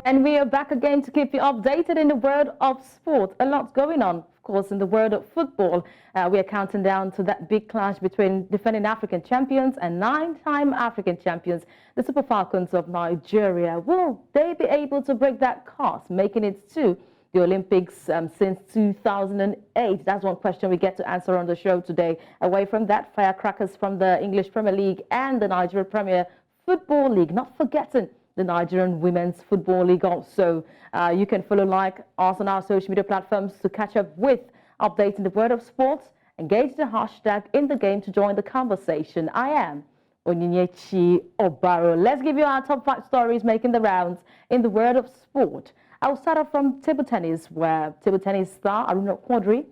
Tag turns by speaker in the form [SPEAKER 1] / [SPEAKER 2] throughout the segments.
[SPEAKER 1] And we are back again to keep you updated in the world of sport. A lot going on, of course, in the world of football. We are counting down to that big clash between defending African champions and nine-time African champions, the Super Falcons of Nigeria. Will they be able to break that curse, making it to the Olympics since 2008? That's one question we get to answer on the show today. Away from that, firecrackers from the English Premier League and the Nigeria Premier Football League, not forgetting the Nigerian Women's Football League also. You can follow us on our social media platforms to catch up with updates in the world of sports. Engage the hashtag in the game to join the conversation. I am Onyinyechi Ogu-Obaroh. Let's give you our top 5 stories making the rounds in the world of sport. I'll start off from table tennis, where table tennis star Oluchi,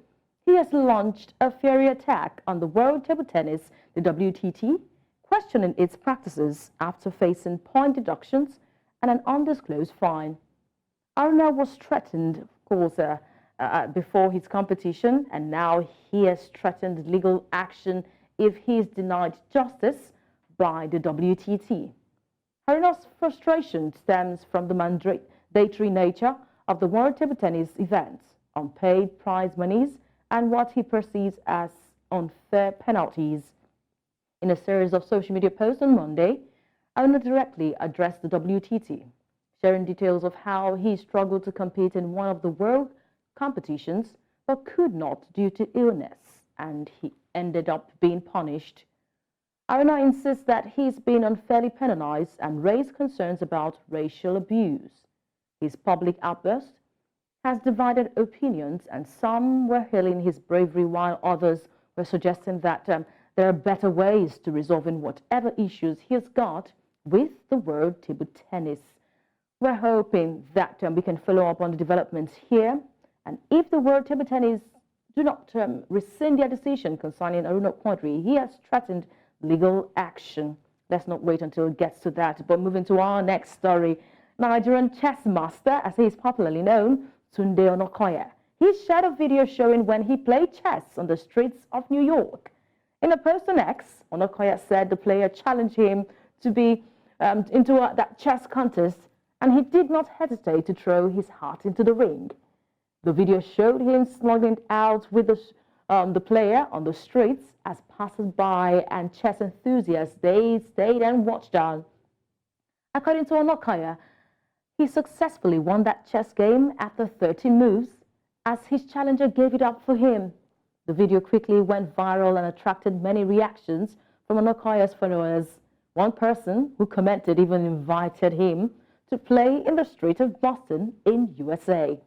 [SPEAKER 1] he has launched a fiery attack on the World Table Tennis, the WTT, questioning its practices after facing point deductions and an undisclosed fine. Aruna was threatened, of course, before his competition, and now he has threatened legal action if he is denied justice by the WTT. Aruna's frustration stems from the mandatory nature of the World Table Tennis events, unpaid prize monies, and what he perceives as unfair penalties. In a series of social media posts on Monday, Aruna directly addressed the WTT, sharing details of how he struggled to compete in one of the world competitions but could not due to illness, and he ended up being punished. Aruna insists that he's been unfairly penalized and raised concerns about racial abuse. His public outburst has divided opinions, and some were hailing his bravery while others were suggesting that there are better ways to resolving whatever issues he has got with the World Table Tennis. We're hoping that we can follow up on the developments here, and if the World Table Tennis do not rescind their decision concerning Onyinyechi, he has threatened legal action. Let's not wait until it gets to that, but moving to our next story. Nigerian chess master, as he is popularly known, Tunde Onakoya, he shared a video showing when he played chess on the streets of New York. In a post on X, Onakoya said the player challenged him to be into that chess contest, and he did not hesitate to throw his heart into the ring. The video showed him slugging out with the player on the streets as passers-by and chess enthusiasts they stayed and watched on. According to Onakoya, he successfully won that chess game after 30 moves as his challenger gave it up for him. The video quickly went viral and attracted many reactions from Onakoya's followers. One person who commented even invited him to play in the streets of Boston in USA.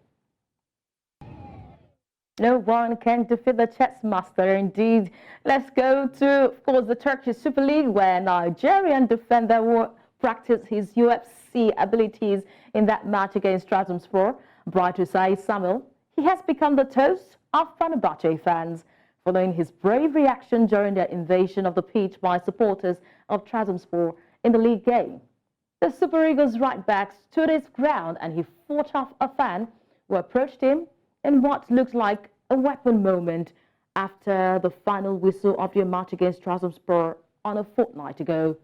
[SPEAKER 1] No one can defeat the chess master, indeed. Let's go to, of course, the Turkish Super League, where Nigerian defender will practice his UFC abilities in that match against Trabzonspor. Dricus Samuel, he has become the toast of Fenerbahce fans, following his brave reaction during their invasion of the pitch by supporters of Trabzonspor in the league game. The Super Eagles right back stood his ground and he fought off a fan who approached him in what looked like a weapon moment after the final whistle of their match against Trabzonspor on a fortnight ago.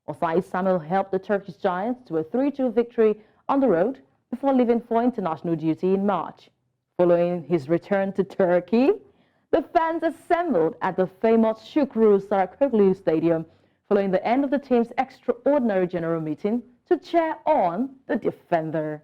[SPEAKER 1] Osai Samuel helped the Turkish Giants to a 3-2 victory on the road before leaving for international duty in March. Following his return to Turkey, the fans assembled at the famous Shukru Sarakoglu Stadium following the end of the team's extraordinary general meeting to cheer on the defender.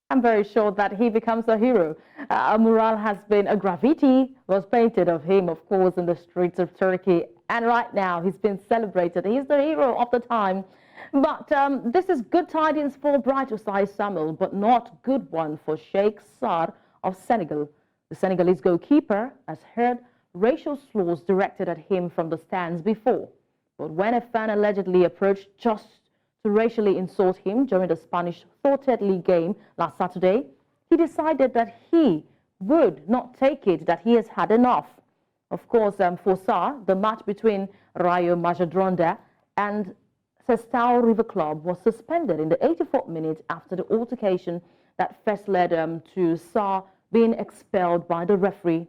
[SPEAKER 1] I'm very sure that he becomes a hero. A mural has been, a graffiti was painted of him, of course, in the streets of Turkey. And right now, he's been celebrated. He's the hero of the time. But this is good tidings for Bright Osai Samuel, but not good one for Sheikh Saad of Senegal. The Senegalese goalkeeper has heard racial slurs directed at him from the stands before. But when a fan allegedly approached just to racially insult him during the Spanish Third League game last Saturday, he decided that he would not take it, that he has had enough. Of course, for Sarr, the match between Rayo Majadahonda and Sestao River Club was suspended in the 84th minute after the altercation that first led to Sarr being expelled by the referee,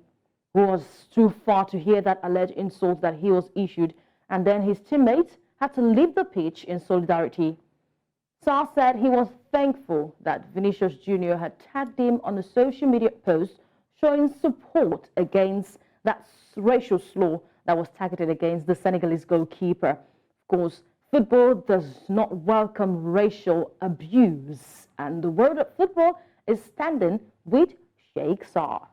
[SPEAKER 1] who was too far to hear that alleged insult that he was issued, and then his teammates had to leave the pitch in solidarity. Sarr said he was thankful that Vinicius Jr. had tagged him on a social media post showing support against that racial slur that was targeted against the Senegalese goalkeeper. Of course, football does not welcome racial abuse, and the world of football is standing with Sheikh Sarr.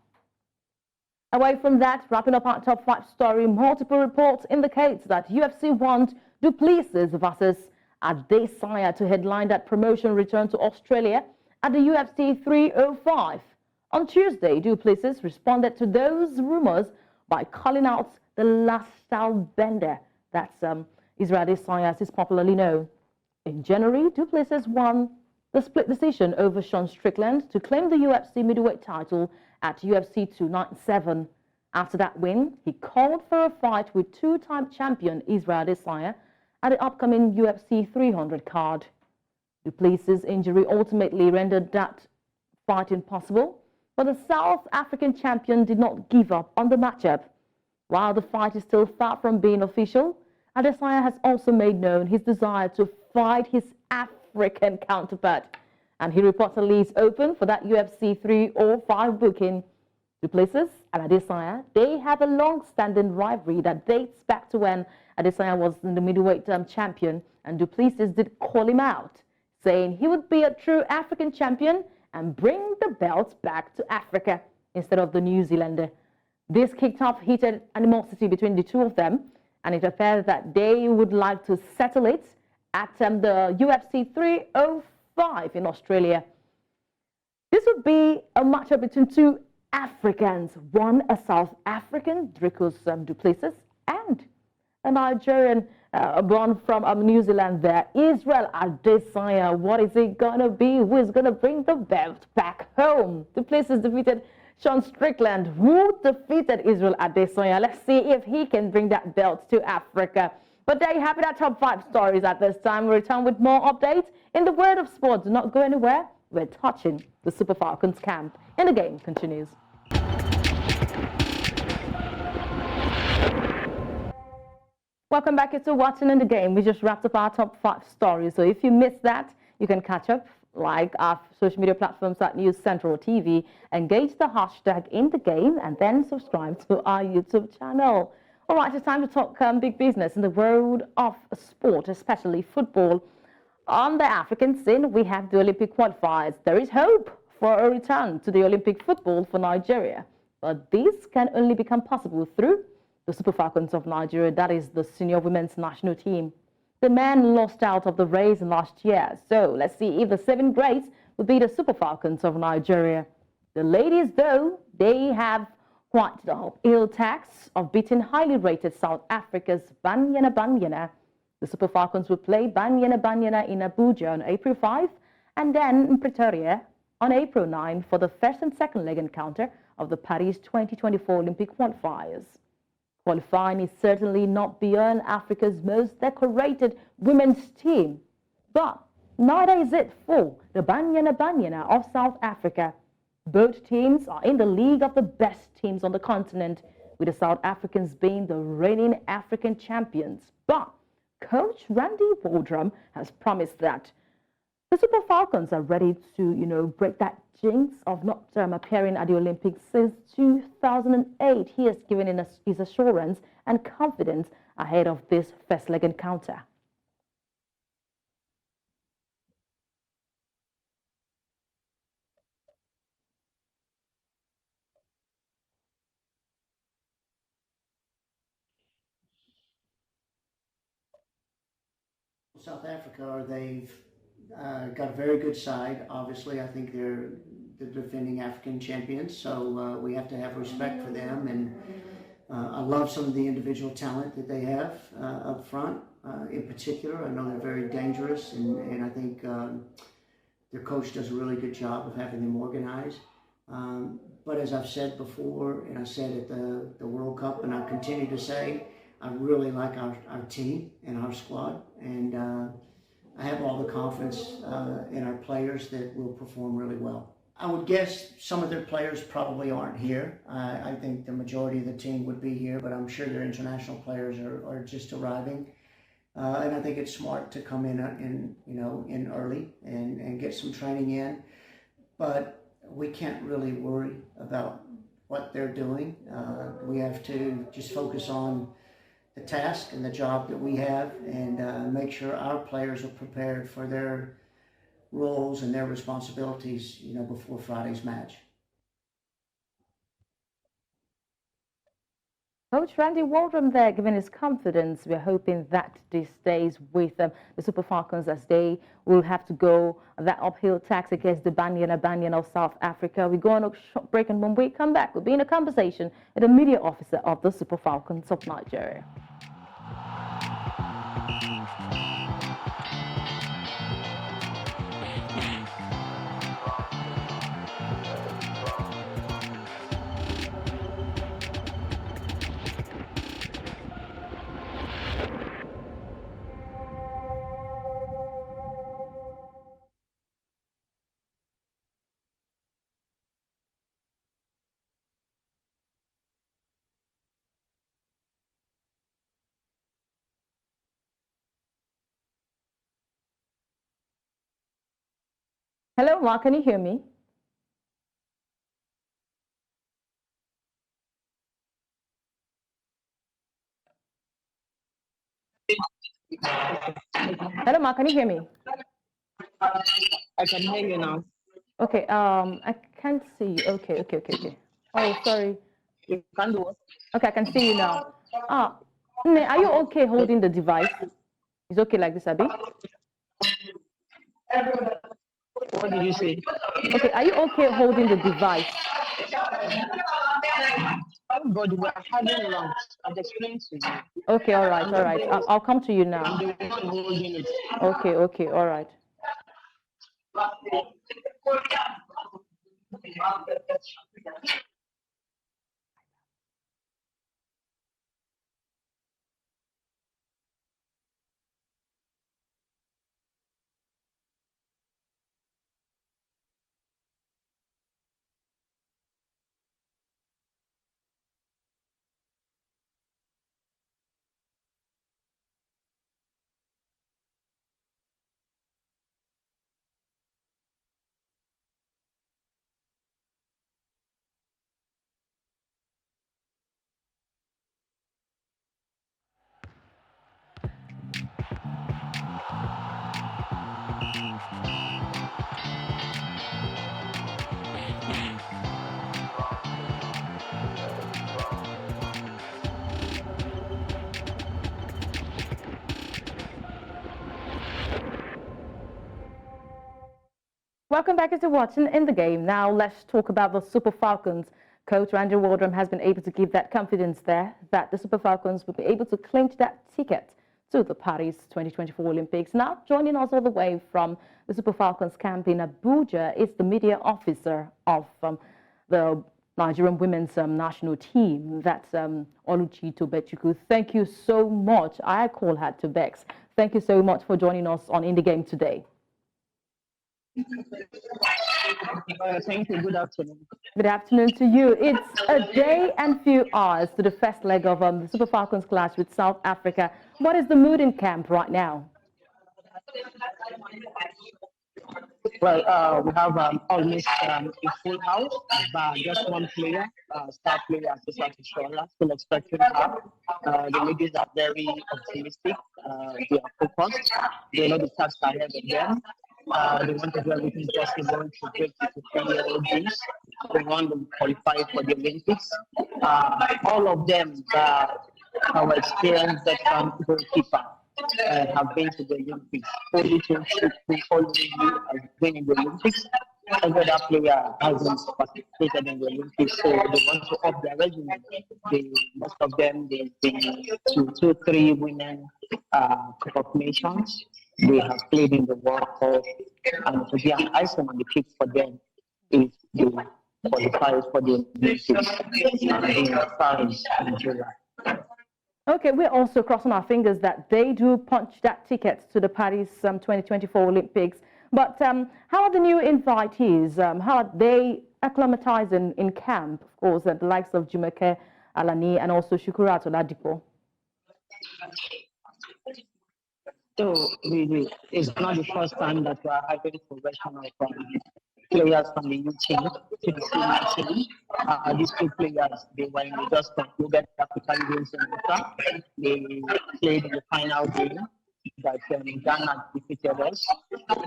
[SPEAKER 1] Away from that, wrapping up our top 5 story, multiple reports indicate that UFC wants Du Plessis versus Adesanya to headline that promotion return to Australia at the UFC 305. On Tuesday, Du Plessis responded to those rumors by calling out the last style bender. That's Israel Adesanya, as is popularly known. In January, Du Plessis won the split decision over Sean Strickland to claim the UFC middleweight title at UFC 297. After that win, he called for a fight with two-time champion Israel Adesanya at the upcoming UFC 300 card. Du Plessis' injury ultimately rendered that fight impossible, but the South African champion did not give up on the matchup. While the fight is still far from being official, Adesanya has also made known his desire to fight his African counterpart, and he reportedly is open for that UFC 305 booking. Du Plessis and Adesanya, they have a long-standing rivalry that dates back to when Adesanya was the middleweight champion, and Du Plessis did call him out, saying he would be a true African champion and bring the belt back to Africa instead of the New Zealander. This kicked off heated animosity between the two of them, and it appears that they would like to settle it at the UFC 305 in Australia. This would be a matchup between two Africans, one a South African, Dricus Du Plessis, and a Nigerian born from New Zealand there, Israel Adesanya. What is it going to be? Who is going to bring the belt back home? Du Plessis defeated Sean Strickland, who defeated Israel Adesanya. Let's see if he can bring that belt to Africa. But there you have it, our top 5 stories at this time. We'll return with more updates in the world of sport. Do not go anywhere. We're touching the Super Falcons camp. And the game continues. Welcome back. It's Watching in the Game. We just wrapped up our top 5 stories. So if you missed that, you can catch up, like our social media platforms at News Central TV, engage the hashtag in the game, and then subscribe to our YouTube channel. All right, it's time to talk big business in the world of sport, especially football. On the African scene, we have the Olympic qualifiers. There is hope for a return to the Olympic football for Nigeria, but this can only become possible through the Super Falcons of Nigeria, that is the senior women's national team. The men lost out of the race last year, so let's see if the 7 greats will be the Super Falcons of Nigeria. The ladies, though, they have quite the ill task of beating highly rated South Africa's Banyana. The Super Falcons will play Banyana in Abuja on April 5 and then in Pretoria on April 9 for the first and second leg encounter of the Paris 2024 Olympic qualifiers. Qualifying is certainly not beyond Africa's most decorated women's team, but neither is it for the Banyana of South Africa. Both teams are in the league of the best teams on the continent, with the South Africans being the reigning African champions. But Coach Randy Waldrum has promised that the Super Falcons are ready to, break that jinx of not appearing at the Olympics since 2008. He has given his assurance and confidence ahead of this first leg encounter.
[SPEAKER 2] South Africa, they've got a very good side. Obviously, I think they're the defending African champions, so we have to have respect for them. And I love some of the individual talent that they have up front. In particular, I know they're very dangerous, and I think their coach does a really good job of having them organized. But as I've said before, and I said at the World Cup, and I continue to say, I really like our team and our squad, and I have all the confidence in our players that will perform really well. I would guess some of their players probably aren't here. I think the majority of the team would be here, but I'm sure their international players are just arriving. And I think it's smart to come in early and get some training in. But we can't really worry about what they're doing. We have to just focus on the task and the job that we have, and make sure our players are prepared for their roles and their responsibilities, before Friday's match.
[SPEAKER 1] Coach Randy Waldron there giving his confidence. We're hoping that this stays with the Super Falcons, as they will have to go that uphill task against the Banyan of South Africa. We go on a short break, and when we come back, we'll be in a conversation with the media officer of the Super Falcons of Nigeria. Hello, Mark, can you hear me? Hello, Mark, can you hear me?
[SPEAKER 3] I can hear you now.
[SPEAKER 1] Okay, I can't see you. Okay. Oh, sorry.
[SPEAKER 3] You can do it.
[SPEAKER 1] Okay, I can see you now. Nne, are you okay holding the device? It's okay like this, Abby?
[SPEAKER 3] What did you say?
[SPEAKER 1] Okay, are you okay holding the device?
[SPEAKER 3] But we are having lunch. I've explained to you.
[SPEAKER 1] Okay, all right. I'll come to you now.
[SPEAKER 3] I'm the one holding it.
[SPEAKER 1] Okay, all right. Welcome back to watching In the Game. Now let's talk about the Super Falcons. Coach Randy Waldron has been able to give that confidence there that the Super Falcons will be able to clinch that ticket to the Paris 2024 Olympics. Now joining us all the way from the Super Falcons camp in Abuja is the media officer of the Nigerian women's national team. That's Oluchi Tobechukwu. Thank you so much. I call her Tobex. Thank you so much for joining us on In the Game today.
[SPEAKER 3] Thank you. Good afternoon.
[SPEAKER 1] Good afternoon to you. It's a day and few hours to the first leg of the Super Falcons clash with South Africa. What is the mood in camp right now?
[SPEAKER 3] Well, we have almost a full house, but just one player, star player, still expecting her. The ladies are very optimistic. They are focused. They know the task ahead of them. They want to do everything possible to break the 3-year-old dreams. They want to qualify for the Olympics. All of them our experienced veteran goalkeeper have been to the Olympics. Only Oluchi has been in the Olympics. Every other player hasn't participated in the Olympics, so they want to up their resume. Most of them, they've been to 2-3 women Cup of Nations. They have played in the World Cup, and to be an icing on the cake for them if they qualify for the Olympics in Paris, Nigeria.
[SPEAKER 1] Okay, we're also crossing our fingers that they do punch that ticket to the Paris 2024 Olympics. But how are the new invitees? How are they acclimatizing in camp? Of course, the likes of Jumoke Alani and also Shukurat Oladipo.
[SPEAKER 3] So it's not the first time that we are having progression of players from the U team to the senior team. These two players, they were in the just concluded African Games in Africa. They played in the final game that Ghana defeated us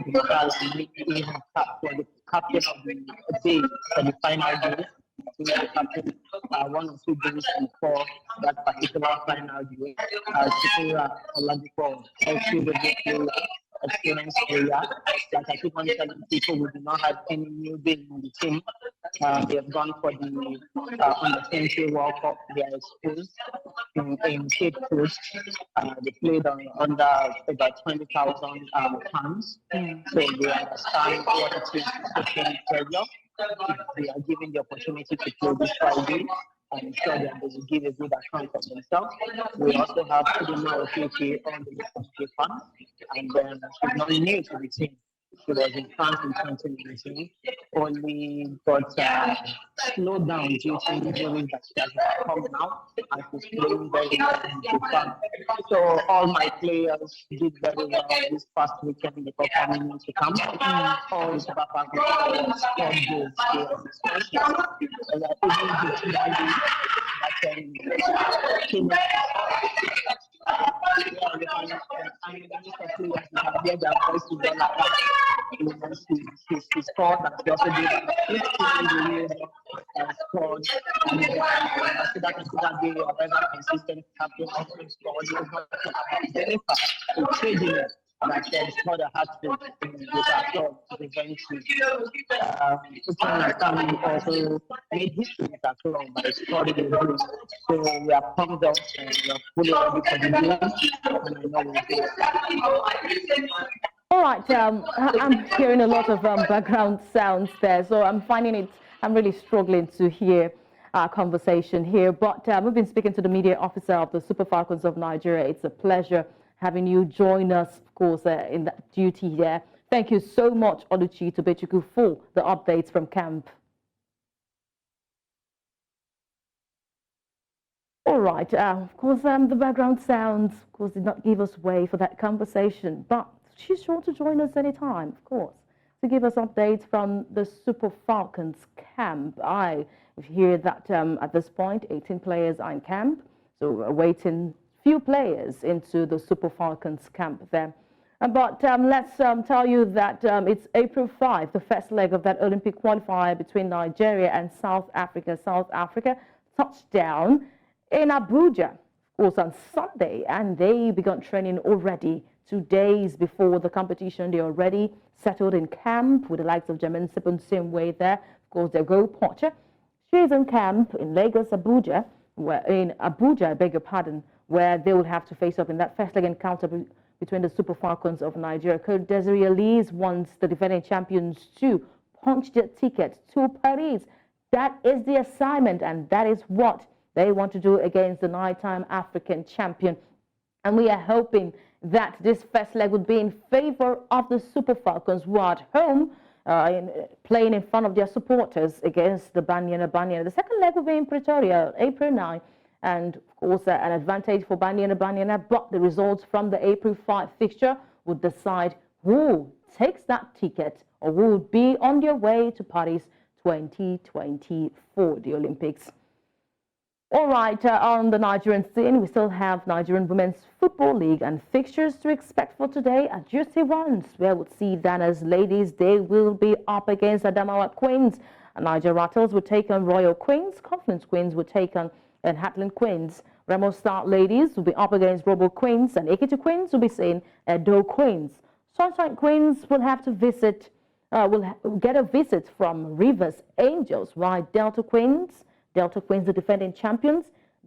[SPEAKER 3] because we have for the captain of the day for the final game. We were captain 1 or 2 days before that particular final game. Chikura Oladipo, experienced player. Like I keep on telling people, we do not have any new big on the team. They have gone for the under 20 World Cup. They are exposed in Cape Coast. They played under about 20,000 fans. So they understand what it is to take pressure. If they are given the opportunity to play this Friday, I'm sure that they will give a good account of themselves. We also have Chidima Okeke on the list of Japan, and she's not new to the team. She was in France in 2019, only got slowed down due to injuries that she has come now, and she's playing very well in Japan. So all my players did very well this past weekend before coming into camp. All South African players scored goals. They were especially even the she scored and she also did scored and that day of ever consistent captain also scored that scored a hat-trick with our club to prevent also made history with our club by scoring a goal. So we are pumped up and we are fully ready for the game, and I know we'll do it.
[SPEAKER 1] All right, I'm hearing a lot of background sounds there, so I'm really struggling to hear our conversation here. But we've been speaking to the media officer of the Super Falcons of Nigeria. It's a pleasure having you join us, of course, in that duty there. Thank you so much, Oluchi Tobechukwu, for the updates from camp. All right, of course, the background sounds, of course, did not give us way for that conversation, but she's sure to join us anytime, of course, to give us updates from the Super Falcons camp. I hear that at this point, 18 players are in camp, so we're awaiting few players into the Super Falcons camp there. But let's tell you that it's April 5, the first leg of that Olympic qualifier between Nigeria and South Africa. South Africa touchdown in Abuja, of course, on Sunday, and they began training already 2 days before the competition. They already settled in camp with the likes of Jermaine Sipon, same way there. Of course, their goal Potter. She's in camp in Lagos, Abuja, I beg your pardon, where they will have to face up in that first leg encounter between the Super Falcons of Nigeria. Coach Desiree Elise wants the defending champions to punch their ticket to Paris. That is the assignment, and that is what they want to do against the nine-time African champion. And we are hoping that this first leg would be in favor of the Super Falcons, who are at home playing in front of their supporters against the Banyana. The second leg will be in Pretoria, April 9. And, of course, an advantage for Banyana, but the results from the April 5 fixture would decide who takes that ticket or who would be on their way to Paris 2024, the Olympics. All right, on the Nigerian scene, we still have Nigerian Women's Football League and fixtures to expect for today at juicy ones, where we'll see Dana's ladies. They will be up against Adamawa Queens. Niger Rattles will take on Royal Queens. Confluence Queens will take on and Hatland Queens. Remo Star Ladies will be up against Robo Queens, and Ekiti Queens will be seeing Edo Queens. Sunshine Queens will have to visit, will get a visit from Rivers Angels, while Delta Queens, the defending champions,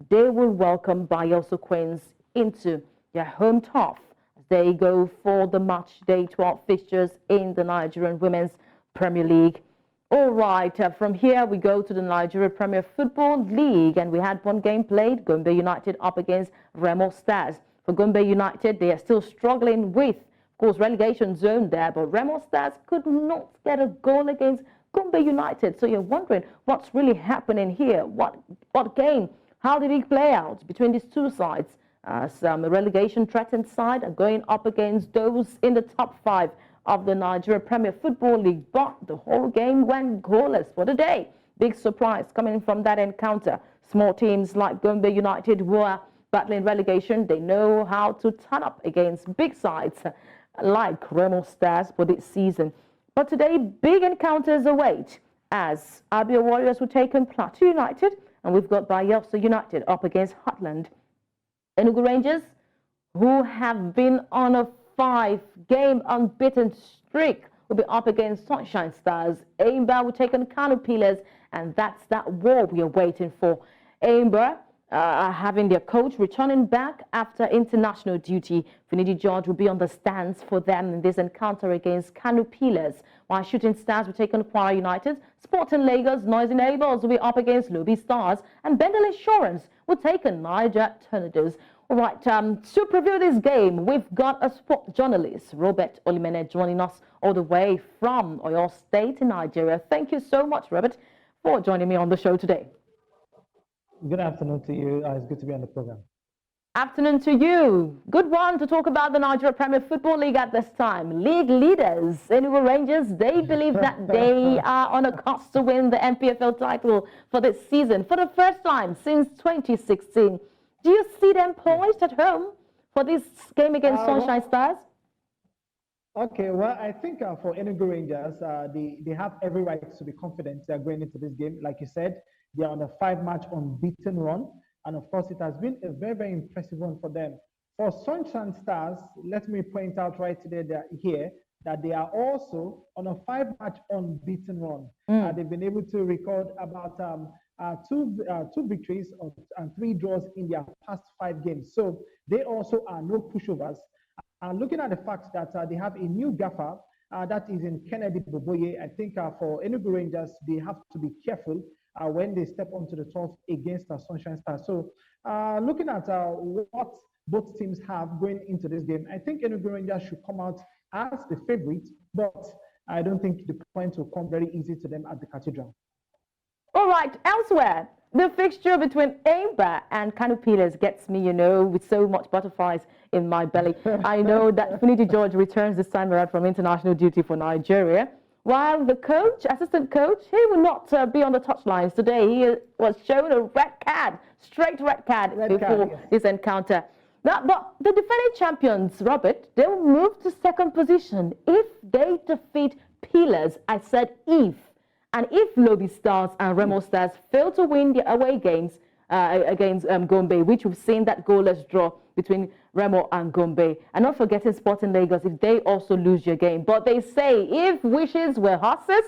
[SPEAKER 1] they will welcome Bayelsa Queens into their home turf as they go for the match day 12 fixtures in the Nigerian Women's Premier League. All right, from here we go to the Nigeria Premier Football League, and we had one game played, Gombe United up against Remo Stars. For Gombe United, they are still struggling with Of course, relegation zone there, but Remo Stars could not get a goal against Gombe United. So you're wondering what's really happening here. What game? How did it play out between these two sides? Some relegation threatened side are going up against those in the top 5 of the Nigeria Premier Football League, but the whole game went goalless for the day. Big surprise coming from that encounter. Small teams like Gombe United were battling relegation. They know how to turn up against big sides like Remo Stars for this season. But today, big encounters await as Abia Warriors will take on Plateau United, and we've got Bayelsa United up against Heartland. Enugu Rangers, who have been on a 5-game unbeaten streak, will be up against Sunshine Stars. Aimba will take on Kano Pillars, and that's that war we are waiting for. Aimba having their coach returning back after international duty. Finidi George will be on the stands for them in this encounter against Kano Pillars, while Shooting Stars will take on Kwara United. Sporting Lagos, Noisy Neighbors will be up against Lobi Stars, and Bendel Insurance will take on Niger Tornadoes. All right, to preview this game, we've got a sport journalist, Robert Olimene, joining us all the way from Oyo State in Nigeria. Thank you so much, Robert, for joining me on the show today.
[SPEAKER 4] Good afternoon to you. It's good to be on the program.
[SPEAKER 1] Afternoon to you. Good one to talk about the Nigeria Premier Football League at this time. League leaders, Enugu Rangers, they believe that they are on a course to win the MPFL title for this season for the first time since 2016. Do you see them poised at home for this game against Sunshine Stars?
[SPEAKER 4] Okay, well, I think for Enugu Rangers, they have every right to be confident going into this game. Like you said, they are on a 5-match unbeaten run. And of course, it has been a very, very impressive one for them. For Sunshine Stars, let me point out right here that they are also on a 5-match unbeaten run. They've been able to record about two victories and 3 draws in their past 5 games. So they also are no pushovers. Looking at the fact that they have a new gaffer that is in Kennedy Boboye, I think for Enugu Rangers, they have to be careful when they step onto the turf against Sunshine Stars. So looking at what both teams have going into this game, I think Enugu Rangers should come out as the favorite, but I don't think the points will come very easy to them at the Cathedral.
[SPEAKER 1] All right, elsewhere, the fixture between Aimba and Kano Pillars gets me, with so much butterflies in my belly. I know that Finidi George returns this time around from international duty for Nigeria, while the coach, assistant coach, he will not be on the touchlines today. He was shown a red card, straight red card before this encounter. Now, but the defending champions, Robert, they will move to second position if they defeat Pillars. I said if. And if Lobi Stars and Remo Stars fail to win their away games against Gombe, which we've seen that goalless draw between Remo and Gombe, and not forgetting Sporting Lagos, if they also lose your game. But they say if wishes were horses,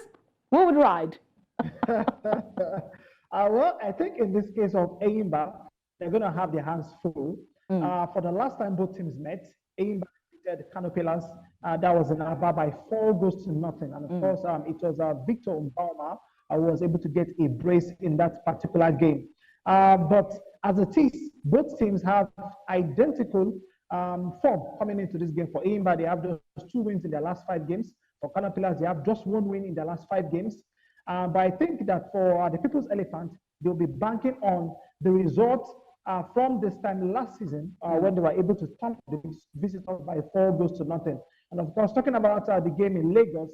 [SPEAKER 1] we would ride.
[SPEAKER 4] Well, I think in this case of Aimba, they're going to have their hands full. For the last time both teams met, Aimba defeated Kano Pillars. That was in Aba by 4-0. And of course, it was Victor Mbama who was able to get a brace in that particular game. But as it is, both teams have identical form coming into this game. For Aimba, they have just 2 wins in their last 5 games. For Kano Pillars, they have just 1 win in their last 5 games. But I think that for the People's Elephant, they'll be banking on the results from this time last season when they were able to turn the visitors by 4-0. And of course, talking about the game in Lagos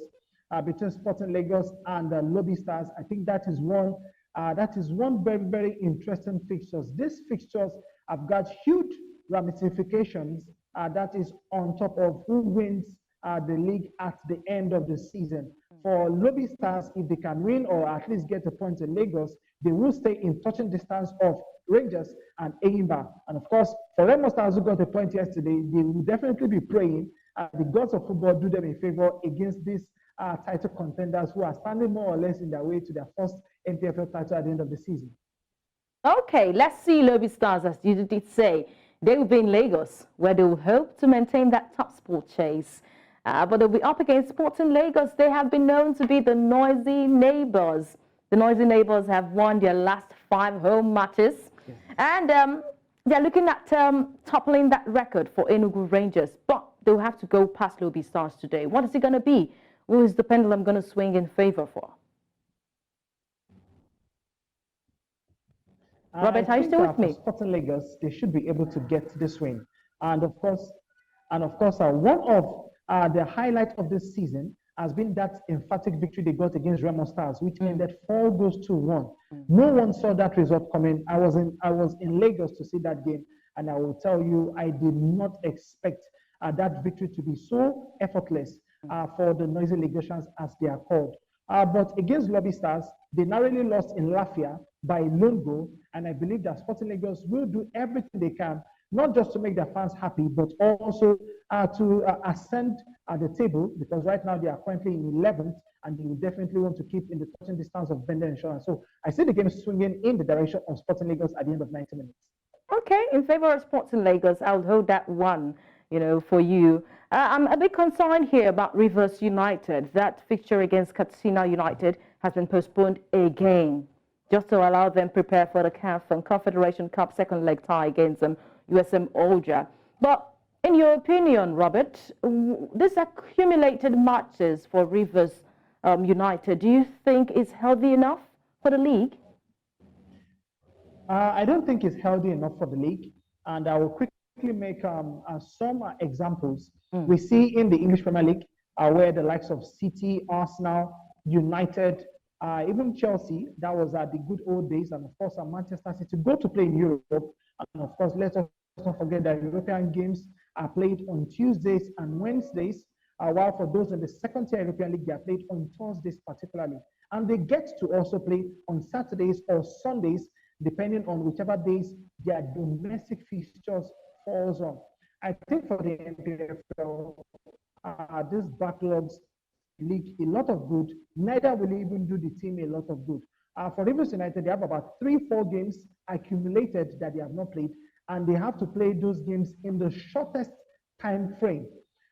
[SPEAKER 4] between Sporting Lagos and Lobi Stars, I think that is one very, very interesting fixtures. These fixtures have got huge ramifications that is on top of who wins the league at the end of the season. For Lobi Stars, if they can win or at least get a point in Lagos, they will stay in touching distance of Rangers and Aimba. And of course, for Remo Stars who got a point yesterday, they will definitely be praying the gods of football do them a favor against these title contenders who are standing more or less in their way to their first MPFL title at the end of the season.
[SPEAKER 1] Okay, let's see Lobi Stars, as you did say. They will be in Lagos, where they will hope to maintain that top sport chase. But they'll be up against Sporting Lagos. They have been known to be the noisy neighbors. The noisy neighbors have won their last 5 home matches. Yes. And they're looking at toppling that record for Enugu Rangers. But they'll have to go past Lobby Stars today. What is it going to be? Who is the pendulum going to swing in favor for? Robert, are you still with me?
[SPEAKER 4] For Sporting Lagos, they should be able to get this win. And of course, one of the highlights of this season has been that emphatic victory they got against Remo Stars, which ended 4 goals to 1. No one saw that result coming. I was in Lagos to see that game, and I will tell you, I did not expect that victory to be so effortless for the noisy Lagosians, as they are called. But against Lobby Stars, they narrowly lost in Lafia by lone goal, and I believe that Sporting Lagos will do everything they can, not just to make their fans happy, but also to ascend at the table, because right now they are currently in 11th, and they will definitely want to keep in the touching distance of Bender Insurance. So I see the game swinging in the direction of Sporting Lagos at the end of 90 minutes.
[SPEAKER 1] Okay, in favor of Sporting Lagos, I'll hold that one, for you. I'm a bit concerned here about Rivers United. That fixture against Katsina United has been postponed again, just to allow them prepare for the CAF and Confederation Cup second leg tie against USM Alger. But in your opinion, Robert, this accumulated matches for Rivers United, do you think is healthy enough for the league?
[SPEAKER 4] I don't think it's healthy enough for the league, and I will quickly make some examples. We see in the English Premier League where the likes of City, Arsenal, United, even Chelsea, that was at the good old days, and of course Manchester City go to play in Europe. And of course, let us not forget that European games are played on Tuesdays and Wednesdays, while for those in the second tier European League, they are played on Thursdays particularly. And they get to also play on Saturdays or Sundays, depending on whichever days their domestic fixtures falls on. I think for the NPFL, this backlogs league a lot of good. Neither will even do the team a lot of good. For Rivers United, they have about 3-4 games accumulated that they have not played, and they have to play those games in the shortest time frame.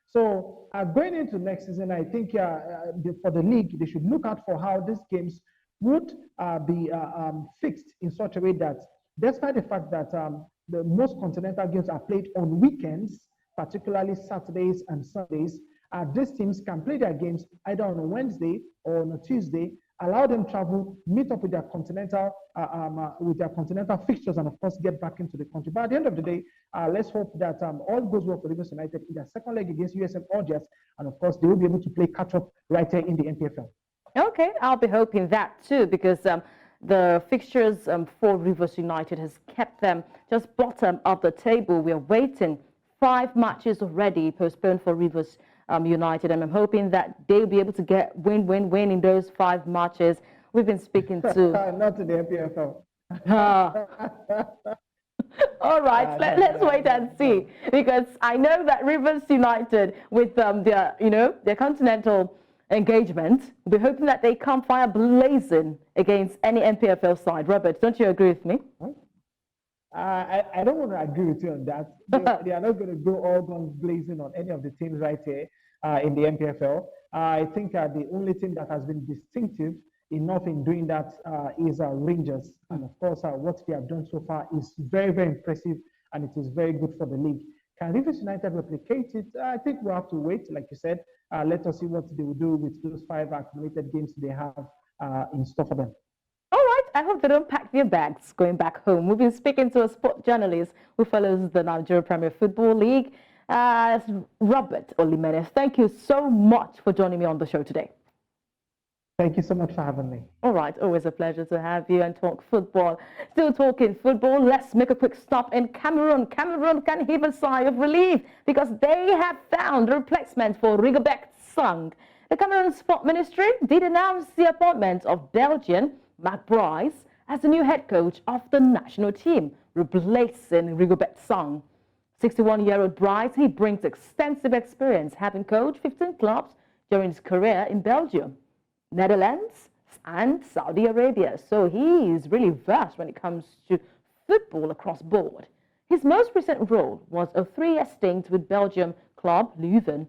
[SPEAKER 4] So going into next season, I think for the league, they should look out for how these games would be fixed in such a way that, despite the fact that the most continental games are played on weekends, particularly Saturdays and Sundays, these teams can play their games either on a Wednesday or on a Tuesday, allow them travel, meet up with their continental fixtures, and of course get back into the country. But at the end of the day, let's hope that all goes well for Rivers United in their second leg against USM Algiers, and of course they will be able to play catch up right here in the NPFL.
[SPEAKER 1] Okay, I'll be hoping that too, because the fixtures for Rivers United has kept them just bottom of the table. We are waiting 5 matches already postponed for Rivers United, and I'm hoping that they'll be able to get win in those 5 matches. We've been speaking to
[SPEAKER 4] not in the NPFL.
[SPEAKER 1] All right, let's wait and see, because I know that Rivers United, with their continental engagement, we're hoping that they come fire blazing against any NPFL side. Robert, don't you agree with me?
[SPEAKER 4] I don't want to agree with you on that. They are not going to go all guns blazing on any of the teams right here in the NPFL. I think the only team that has been distinctive enough in doing that is Rangers. And of course, what they have done so far is very, very impressive, and it is very good for the league. Can Rivers United replicate it? I think we'll have to wait, like you said. Let us see what they will do with those 5 accumulated games they have in store for them.
[SPEAKER 1] All right, I hope they don't pack their bags going back home. We've been speaking to a sport journalist who follows the Nigeria Premier Football League, Robert Olimene. Thank you so much for joining me on the show today.
[SPEAKER 4] Thank you so much for having me.
[SPEAKER 1] All right, always a pleasure to have you and talk football. Still talking football, let's make a quick stop in Cameroon. Cameroon can heave a sigh of relief because they have found a replacement for Rigobert Song. The Cameroon Sport Ministry did announce the appointment of Belgian Mark Bryce as the new head coach of the national team, replacing Rigobert Song. 61-year-old Bryce, he brings extensive experience, having coached 15 clubs during his career in Belgium, Netherlands and Saudi Arabia. So he is really versed when it comes to football across board. His most recent role was a 3-year stint with Belgium club Leuven.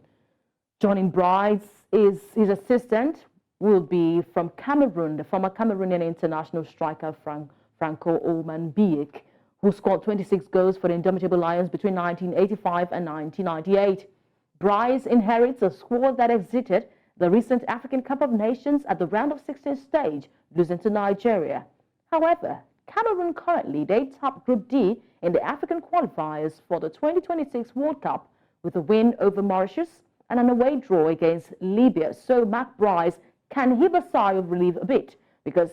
[SPEAKER 1] Joining Bryce is his assistant will be from Cameroon, the former Cameroonian international striker Franco Oman-Biek, who scored 26 goals for the Indomitable Lions between 1985 and 1998. Bryce inherits a squad that exited the recent African Cup of Nations at the round of 16 stage, losing to Nigeria. However, Cameroon currently they top Group D in the African qualifiers for the 2026 World Cup with a win over Mauritius and an away draw against Libya. So Mark Bryce can heave a sigh of relief a bit because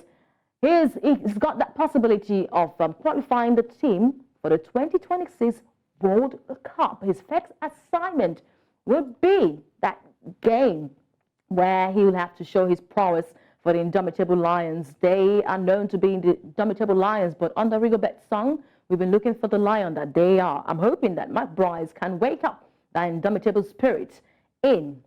[SPEAKER 1] he's got that possibility of qualifying the team for the 2026 World Cup. His next assignment will be that game where he will have to show his prowess for the Indomitable Lions. They are known to be the Indomitable Lions, but under Rigobert's song, we've been looking for the lion that they are. I'm hoping that Mark Bryce can wake up that indomitable spirit in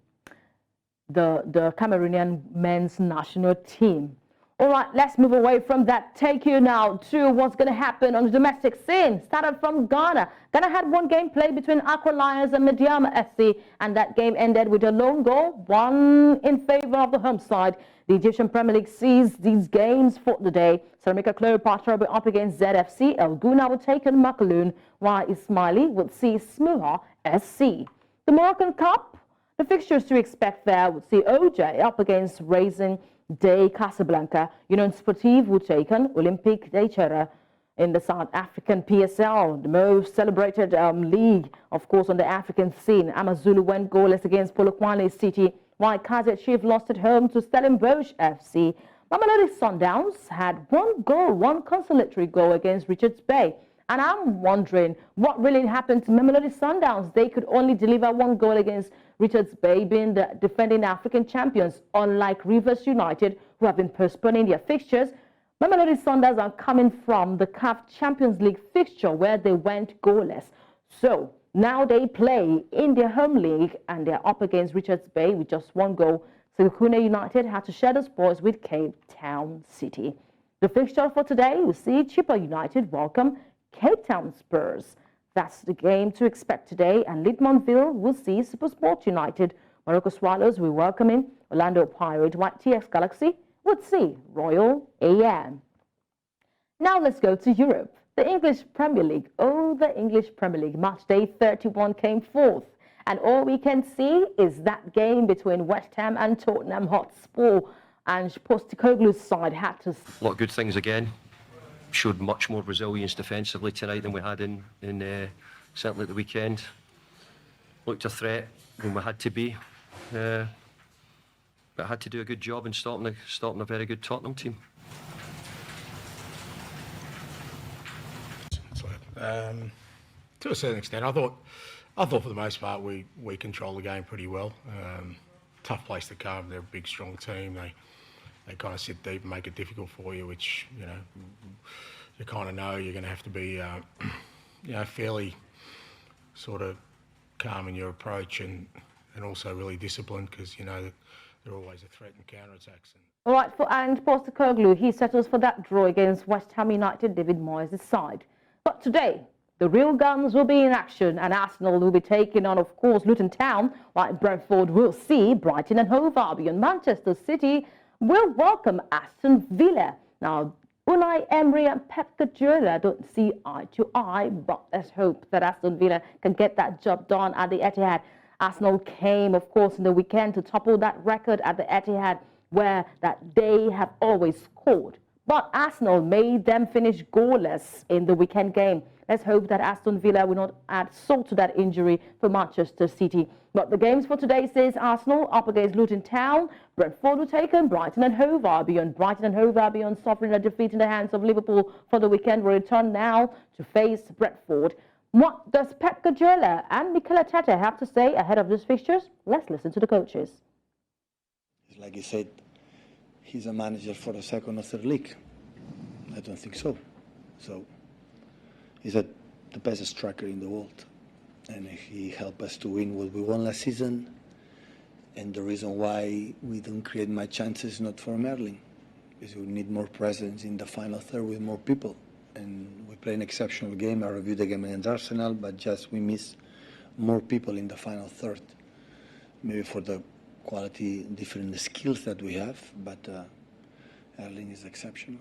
[SPEAKER 1] the Cameroonian men's national team. All right, let's move away from that. Take you now to what's going to happen on the domestic scene. Started from Ghana. Ghana had one game played between Accra Lions and Mediama FC, and that game ended with a lone goal, one in favor of the home side. The Egyptian Premier League sees these games for the day. Saramika Cleopatra will be up against ZFC. El Guna will take on Makaloon, while Ismaili will see Smuha SC. The Moroccan Cup, the fixtures to expect there would see OJ up against Racing de Casablanca. Union Sportive will take on Olympique de Chera. In the South African PSL, the most celebrated league, of course, on the African scene. Amazulu went goalless against Polokwane City, while Kaizer Chiefs lost at home to Stellenbosch FC. Mamelodi Sundowns had one goal, one consolatory goal against Richards Bay. And I'm wondering what really happened to Mamelodi Sundowns. They could only deliver one goal against Richards Bay, being the defending African champions, unlike Rivers United, who have been postponing their fixtures. Mamelodi Sundowns are coming from the CAF Champions League fixture where they went goalless. So now they play in their home league and they're up against Richards Bay with just one goal. Sekhukhune United had to share the spoils with Cape Town City. The fixture for today will see Chippa United welcome Cape Town Spurs. That's the game to expect today. And Lidmontville will see SuperSport United. Morocco Swallows will welcome in Orlando Pirates, while TX Galaxy would see Royal AM. Now let's go to Europe. The English Premier League. Oh, the English Premier League. Match day 31 came forth. And all we can see is that game between West Ham and Tottenham Hotspur. And Postecoglou's side had to...
[SPEAKER 5] A lot of good things again. Showed much more resilience defensively tonight than we had in certainly at the weekend. Looked a threat when we had to be. But had to do a good job in stopping a very good Tottenham team.
[SPEAKER 6] To a certain extent, I thought for the most part we controlled the game pretty well. Tough place to come. They're a big, strong team. They kind of sit deep and make it difficult for you, which you kind of know you're going to have to be fairly sort of calm in your approach and also really disciplined because they're always a threat and counter-attacks.
[SPEAKER 1] All right, for Ange Postecoglou, he settles for that draw against West Ham United, David Moyes' side. But today, the real guns will be in action and Arsenal will be taking on, of course, Luton Town, while Brentford will see Brighton and Hove Albion. Manchester City will welcome Aston Villa. Now, Unai Emery and Pep Guardiola don't see eye to eye, but let's hope that Aston Villa can get that job done at the Etihad. Arsenal came, of course, in the weekend to topple that record at the Etihad, where that they have always scored. But Arsenal made them finish goalless in the weekend game. Let's hope that Aston Villa will not add salt to that injury for Manchester City. But the games for today says Arsenal up against Luton Town, Brentford will take on Brighton and Hove Albion. Brighton and Hove Albion suffering a defeat in the hands of Liverpool for the weekend will return now to face Brentford. What does Pep Guardiola and Mikel Arteta have to say ahead of these fixtures? Let's listen to the coaches.
[SPEAKER 7] Like you said, he's a manager for the second or third league. I don't think so. So he's the best striker in the world. And he helped us to win what we won last season. And the reason why we don't create much chances not from Erling is we need more presence in the final third with more people. And we play an exceptional game. I reviewed the game against Arsenal, but just we miss more people in the final third. Maybe for the quality, different skills that we have, but Erling is exceptional.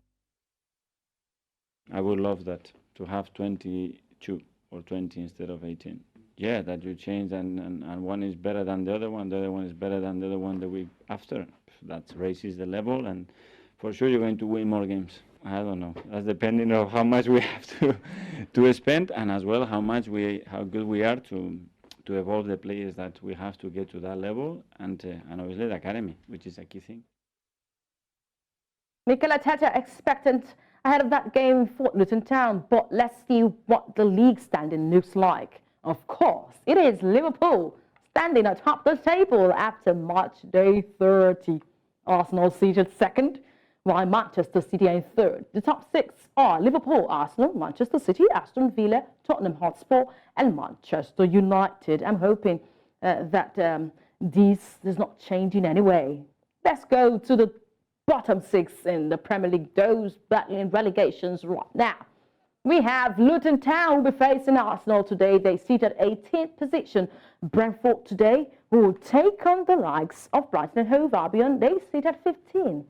[SPEAKER 8] I would love that, to have 22 or 20 instead of 18. yeah, that you change and one is better than the other one is better than the other one the week after. That raises the level, and for sure you're going to win more games. I don't know. That's depending on how much we have to spend, and as well how good we are to evolve the players that we have to get to that level, and obviously the academy, which is a key thing.
[SPEAKER 1] Mikel Arteta expectant ahead of that game for Luton Town, but let's see what the league standing looks like. Of course, it is Liverpool standing atop the table after March Day 30. Arsenal seated second, while Manchester City in third. The top six are Liverpool, Arsenal, Manchester City, Aston Villa, Tottenham Hotspur, and Manchester United. I'm hoping that this does not change in any way. Let's go to the bottom six in the Premier League, those battling relegations right now. We have Luton Town will be facing Arsenal today. They sit at 18th position. Brentford today will take on the likes of Brighton and Hove Albion. They sit at 15.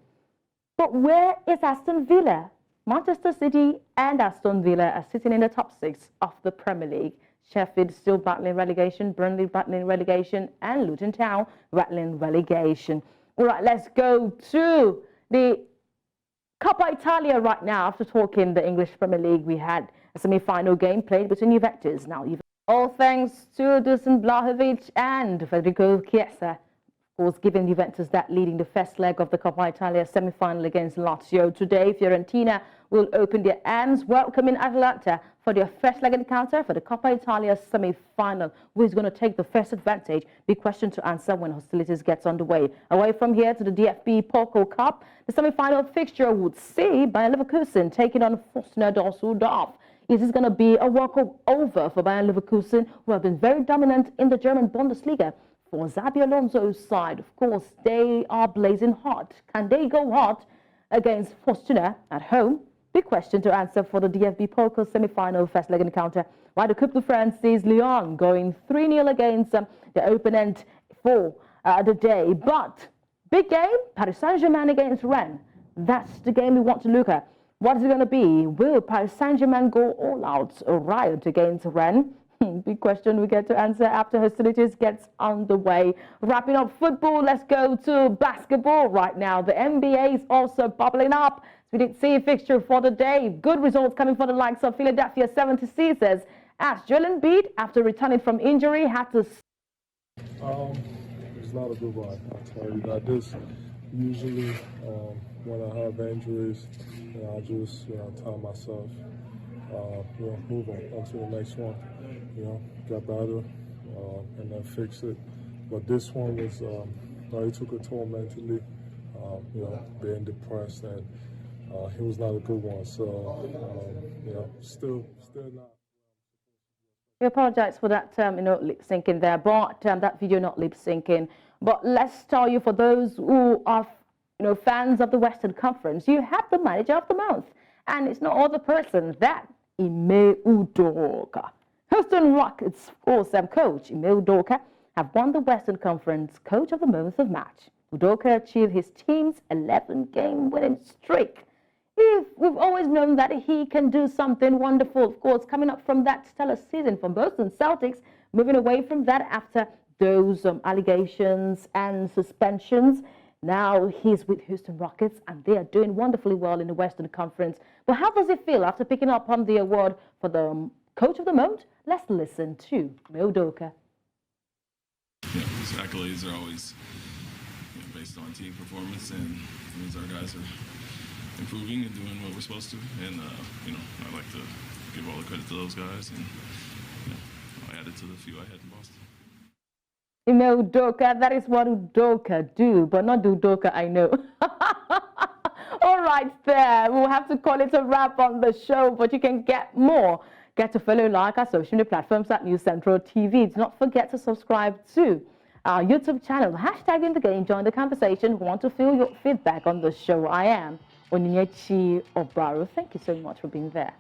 [SPEAKER 1] But where is Aston Villa? Manchester City and Aston Villa are sitting in the top six of the Premier League. Sheffield still battling relegation, Burnley battling relegation, and Luton Town battling relegation. All right, let's go to the Coppa Italia right now. After talking the English Premier League, we had a semi-final game played between Juventus. Now, all thanks to Dusan Blahovic and Federico Chiesa, of course, giving Juventus that leading the first leg of the Coppa Italia semi-final against Lazio. Today, Fiorentina will open their hands welcoming Atalanta for their first leg encounter for the Coppa Italia semi-final. Who is going to take the first advantage? Big question to answer when hostilities gets underway. Away from here to the DFB Pokal Cup, the semi-final fixture would see Bayern Leverkusen taking on Fortuna Düsseldorf. Is this going to be a walkover for Bayern Leverkusen, who have been very dominant in the German Bundesliga? For Xabi Alonso's side, of course, they are blazing hot. Can they go hot against Fortuna at home? Big question to answer for the DFB Pokal semi-final first leg encounter. While the Coupe de France sees Lyon going 3-0 against the opponent for the day. But big game, Paris Saint-Germain against Rennes. That's the game we want to look at. What is it going to be? Will Paris Saint-Germain go all out, a riot against Rennes? Big question we get to answer after hostilities gets underway. Wrapping up football, let's go to basketball right now. The NBA is also bubbling up. We did see a fixture for the day. Good results coming for the likes of Philadelphia 76ers. As Joel Embiid, after returning from injury, had to...
[SPEAKER 9] It's not a good one, I'll tell you. I just usually, when I have injuries, I just tell myself, move on to the next one. Get better and then fix it. But this one was, it took a toll mentally, being depressed, and it was not a good one. So, still not.
[SPEAKER 1] We apologize for that lip syncing there, but that video not lip syncing. But let's tell you, for those who are, fans of the Western Conference, you have the manager of the month, and it's no other person than Ime Udoka. Houston Rockets, of course, coach Ime Udoka have won the Western Conference Coach of the Month of March. Udoka achieved his team's 11-game winning streak. We've always known that he can do something wonderful, of course, coming up from that stellar season from Boston Celtics, moving away from that after those allegations and suspensions. Now he's with Houston Rockets, and they are doing wonderfully well in the Western Conference. But how does it feel after picking up on the award for the Coach of the Month? Let's listen to Ime Udoka.
[SPEAKER 10] These accolades are always based on team performance, and it means our guys are improving and doing what we're supposed to. And I like to give all the credit to those guys, and I added to the few I had in Boston.
[SPEAKER 1] Ime Udoka, that is what Udoka do, but not the Udoka I know. All right, there. We'll have to call it a wrap on the show, but you can get more. Get to follow, like our social media platforms at News Central TV. Do not forget to subscribe to our YouTube channel. Hashtag in the game. Join the conversation. We want to feel your feedback on the show. I am Onyinyechi Obaroh. Thank you so much for being there.